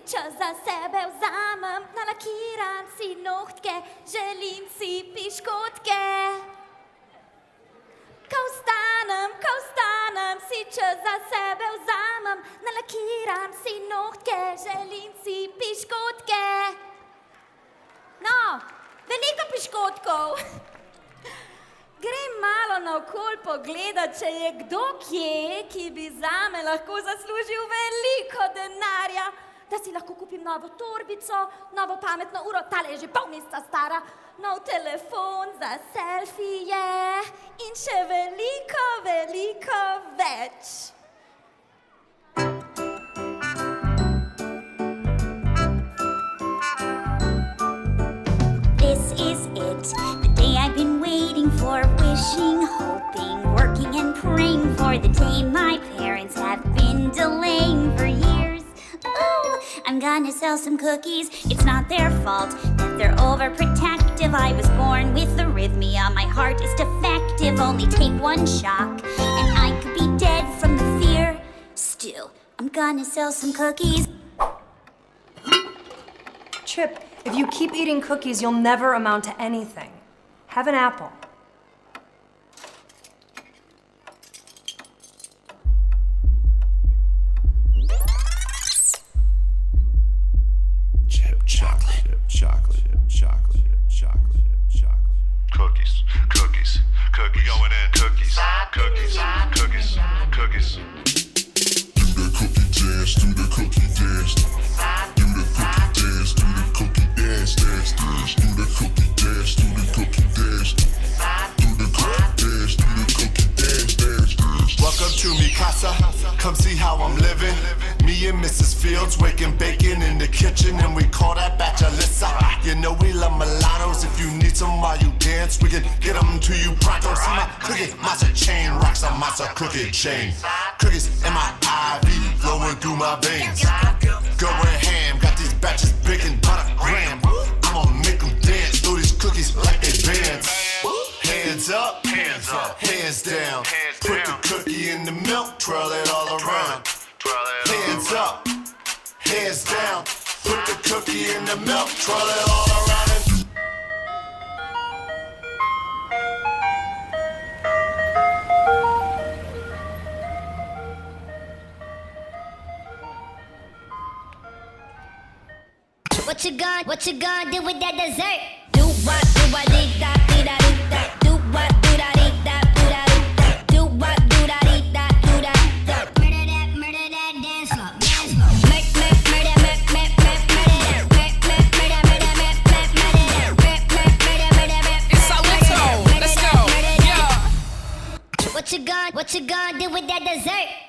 če za sebe vzamem, nalakiram si nohtke, želim si piškotke. Ko vstanem, si če za sebe vzamem, nalakiram si nohtke, želim si piškotke. No, veliko piškotkov. Grem malo naokol pogledat, če je kdo kje, ki bi zame lahko zaslužil veliko denarja, da si lahko kupim novo torbico, novo pametno uro, tale je že pol meseca stara, nov telefon za selfije in še veliko, veliko več. This is it, the day I've been waiting for, wishing, hoping, working and praying for, the day my parents have been delaying for years. Oh, I'm gonna sell some cookies. It's not their fault that they're overprotective. I was born with arrhythmia, my heart is defective. Only take one shock and I could be dead from the fear. Still, I'm gonna sell some cookies. Chip, if you keep eating cookies, you'll never amount to anything. Have an apple. Chip chocolate. Chip chocolate. Chip chocolate. Chip chocolate. Chip chocolate. Cookies, cookies, cookies. We going in. Cookies, cookies, cookies, cookies. Do the cookie dance, do the cookie dance. Do the cookie dance, do the cookie dance, dance, dance. Do the cookie dance, do the cookie dance. Do the cookie dance, do the cookie dance, dance, dance. Welcome to mi casa, come see how I'm living. Me and Mrs. Fields waking bacon in the kitchen, and we call that bachelorissa. You know we love Milanos. If you need some while you dance, we can get them to you pronto. See my cookie matcha chain, rocks a matcha cookie chain. Cookies in my IV, flowing through my veins. Going ham, got these batches baking by the gram. I'ma make them dance, throw these cookies like they bands. Hands up, hands up, hands down. Put the cookie in the milk, twirl it all around. Hands up, hands down. Put the cookie in the milk, twirl it all around. What you gonna do with that dessert? Do what dee da dee da dee da. Do what do da dee da do da dee da. Do what do da dee da do da da. Murder that dance floor, dance floor. Murder that, It's Alito. Let's go. Yeah. What you gonna do with that dessert?